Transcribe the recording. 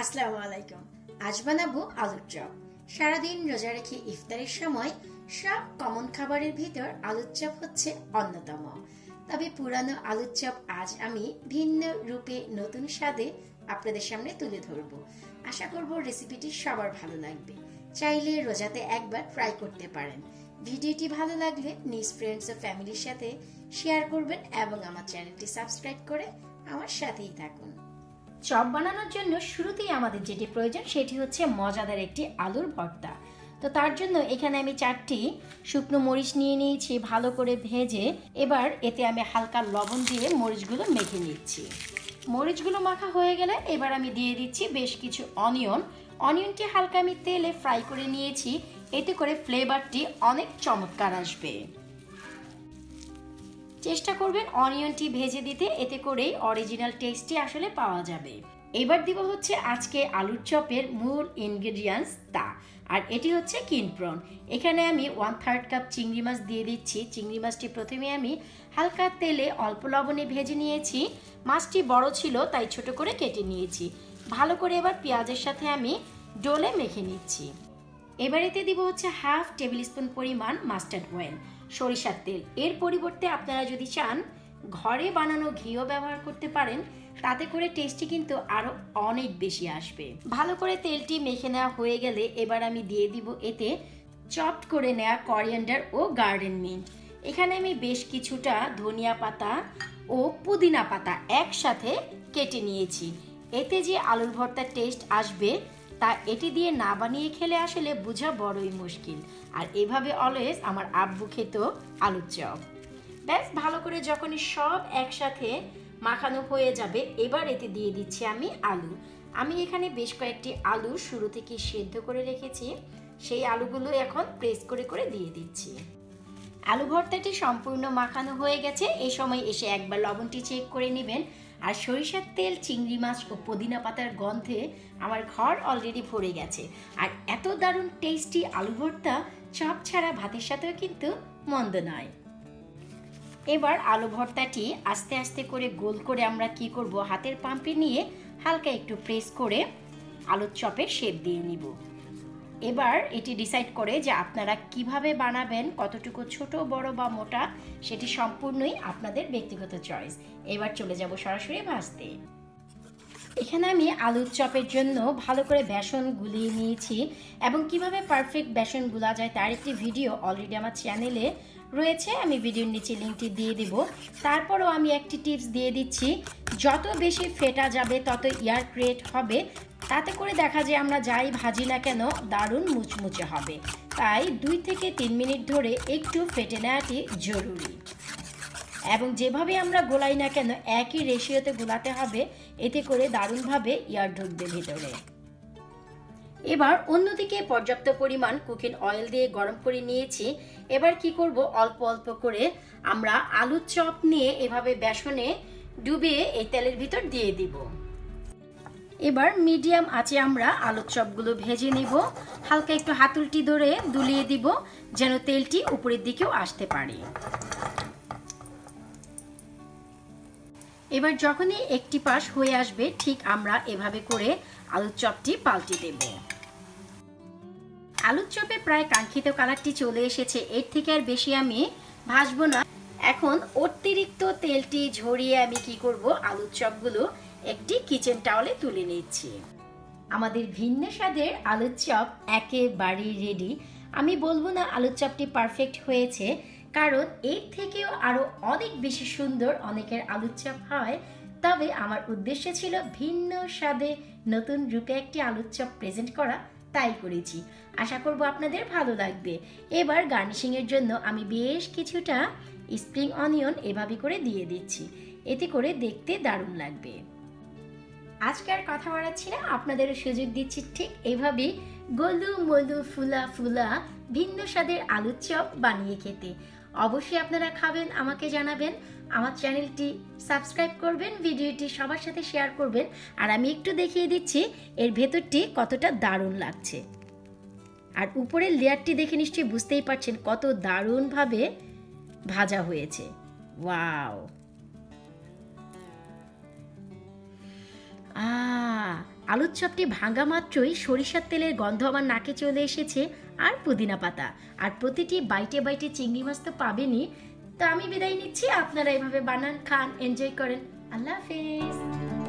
আসসালামু আলাইকুম। আজ বানাবো আলুর চপ। সারাদিন রোজা রেখে ইফতারের সময় সব কমন খাবারের ভিতর আলুর চপ হচ্ছে অন্যতম। তবে পুরানো আলুর চপ আজ আমি ভিন্ন রূপে নতুন স্বাদে আপনাদের সামনে তুলে ধরব। আশা করব রেসিপিটি সবার ভালো লাগবে। চাইলে রোজাতে একবার ট্রাই করতে পারেন। ভিডিওটি ভালো লাগলে নিজ ফ্রেন্ডস ও ফ্যামিলির সাথে শেয়ার করবেন এবং আমার চ্যানেলটি সাবস্ক্রাইব করে আমার সাথেই থাকুন। চপ বানানোর জন্য শুরুতেই আমাদের যেটি প্রয়োজন সেটি হচ্ছে মজাদার একটি আলুর ভর্তা। তো তার জন্য এখানে আমি 4টি শুকনো মরিচ নিয়ে নিয়েছি ভালো করে ভেজে। এবার এতে আমি হালকা লবণ দিয়ে মরিচগুলো মেখে নিচ্ছি। মরিচগুলো মাখা হয়ে গেলে এবার আমি দিয়ে দিচ্ছি বেশ কিছু অনিয়নটি হালকা আমি তেলে ফ্রাই করে নিয়েছি। এতে করে ফ্লেভারটি অনেক চমৎকার আসবে। চেষ্টা করবেন অনিয়নটি ভেজে দিতে, এতে করেই অরিজিনাল টেস্টটি আসলে পাওয়া যাবে। এবার দিব হচ্ছে আজকে আলুর চপের মূল ইনগ্রেডিয়েন্টস আর এটি হচ্ছে কিন প্রন। এখানে আমি 1/3 কাপ চিংড়ি মাছ দিয়ে দিচ্ছি। চিংড়ি মাছটি প্রথমে আমি হালকা তেলে অল্প লবণে ভেজে নিয়েছি। মাছটি বড় ছিল তাই ছোট করে কেটে নিয়েছি। ভালো করে এবার পেঁয়াজের সাথে আমি ডোলে মেখে নিচ্ছি। এবার এতে দিব হচ্ছে 1/2 টেবিল স্পুন পরিমাণ মাস্টার্ড অয়েল, সরিষার তেল। এর পরিবর্তে আপনারা যদি চান ঘরে বানানো ঘিও ব্যবহার করতে পারেন, তাতে করে টেস্টটি কিন্তু আরো অনেক বেশি আসবে। ভালো করে তেলটি মেখে নেওয়া হয়ে গেলে এবার আমি দিয়ে দিব এতে চপড করে নেওয়া করিয়েন্ডার ও গার্ডেন মিন্ট। এখানে আমি বেশ কিছুটা ধনিয়া পাতা ও পুদিনা পাতা একসাথে কেটে নিয়েছি। এতে যে আলুর ভর্তার টেস্ট আসবে তা এটি দিয়ে না বানিয়ে খেলে আসলে বোঝা বড়ই মুশকিল। আর এভাবে অলওয়েজ আমার আব্বু খেত আলুর চপ। ব্যাস ভালো করে যখনই সব একসাথে মাখানো হয়ে যাবে এবার এতে দিয়ে দিচ্ছি আমি এখানে বেশ কয়েকটি আলু শুরু থেকে সেদ্ধ করে রেখেছি। সেই আলুগুলো এখন প্রেস করে করে দিয়ে দিচ্ছি। আলু ভর্তাটি সম্পূর্ণ মাখানো হয়ে গেছে। এই সময় এসে একবার লবণটি চেক করে নেবেন। আর সরিষার তেল, চিংড়ি মাছ ও পুদিনা পাতার গন্ধে আমার ঘর অলরেডি ভরে গেছে। আর এত দারুণ টেস্টি আলু ভর্তা চপ ছাড়া ভাতের সাথেও কিন্তু মন্দ নয়। এবার আলু ভর্তাটি আস্তে আস্তে করে গোল করে আমরা কি করব, হাতের পাম্পে নিয়ে হালকা একটু প্রেস করে আলুর চপের শেপ দিয়ে নিব। এবার এটি ডিসাইড করে যে আপনারা কিভাবে বানাবেন, কতটুকু ছোট বড় বা মোটা সেটি সম্পূর্ণই আপনাদের ব্যক্তিগত চয়েস। এবার চলে যাব সরাসরি ভাজতে। এখানে আমি আলুর চপের জন্য ভালো করে বেসন গুলিয়ে নিয়েছি এবং কিভাবে পারফেক্ট বেসন গুলা যায় তার একটি ভিডিও অলরেডি আমার চ্যানেলে রয়েছে। আমি ভিডিওর নিচে লিঙ্কটি দিয়ে দিব। তারপরও আমি একটি টিপস দিয়ে দিচ্ছি, যত বেশি ফেটা যাবে তত এয়ার ক্রিয়েট হবে। তাতে করে দেখা যায় আমরা যাই ভাজি না কেন দারুণ মুচমুচে হবে। তাই 2 থেকে 3 মিনিট ধরে একটু ফেটে নেওয়াটি জরুরি। এবং যেভাবে আমরা গোলাই না কেন একই রেশিওতে গোলাতে হবে, এতে করে দারুণভাবে এয়ার ঢুকবে ভিতরে। এবার অন্যদিকে পর্যাপ্ত পরিমাণ কুকিং অয়েল দিয়ে গরম করে নিয়েছি। এবার কি করব, অল্প অল্প করে আমরা আলুর চপ নিয়ে এভাবে বেসনে ডুবিয়ে এই তেলের ভিতর দিয়ে দিব। এবার মিডিয়াম আঁচে আমরা আলুর চপগুলো ভেজে নিব। হালকা একটু হাতুলটি ধরে দুলিয়ে দিব যেন তেলটি উপরের দিকেও আসতে পারে। এবার যখনই একটি পাশ হয়ে আসবে ঠিক আমরা এভাবে করে আলুর চপটি পাল্টে দেব। আলুর চপে প্রায় কাঙ্ক্ষিত কালারটি চলে এসেছে। এর থেকে আর বেশি আমি ভাজবো না। এখন অতিরিক্ত তেলটি ঝরিয়ে আমি কি করব, আলুর চপগুলো একটি কিচেন টাওয়ালে তুলে নিচ্ছি। আমাদের ভিন্ন স্বাদের আলুর চপ একেবারেই রেডি। আমি বলবো না আলুর চপটি পারফেক্ট হয়েছে, কারণ এর থেকেও আরো অনেক বেশি সুন্দর অনেকের আলুর চপ হয়। তবে আমার উদ্দেশ্য ছিল ভিন্ন স্বাদে নতুন রূপে একটি আলুর চপ প্রেজেন্ট করা, তাই করেছি। আশা করব আপনাদের ভালো লাগবে। এবার গার্নিশিং এর জন্য আমি বেশ কিছুটা স্প্রিং অনিয়ন এভাবে করে দিয়ে দিচ্ছি। এতে করে দেখতে দারুণ লাগবে। আজকে আর কথা বাড়াচ্ছি না, আপনাদেরও সুযোগ দিচ্ছি ঠিক এইভাবেই গোলু মোলু ফুলা ফুলা ভিন্ন স্বাদের আলুর চপ বানিয়ে খেতে। অবশ্যই আপনারা খাবেন, আমাকে জানাবেন। আমার চ্যানেলটি সাবস্ক্রাইব করবেন, ভিডিওটি সবার সাথে শেয়ার করবেন। আর আমি একটু দেখিয়ে দিচ্ছি এর ভেতরটি কতটা দারুণ লাগছে। আর উপরের লেয়ারটি দেখে নিশ্চয়ই বুঝতেই পারছেন কত দারুণভাবে ভাজা হয়েছে। ওয়াও! আলুর চপটি ভাঙা মাত্রই সরিষার তেলের গন্ধ আমার নাকে চলে এসেছে, আর পুদিনা পাতা, আর প্রতিটি বাইটে বাইটে চিংড়ি মাছ তো পাবেনই। তো আমি বিদায় নিচ্ছি, আপনারা এভাবে বানান, খান, এনজয় করেন। আল্লাহ হাফেজ।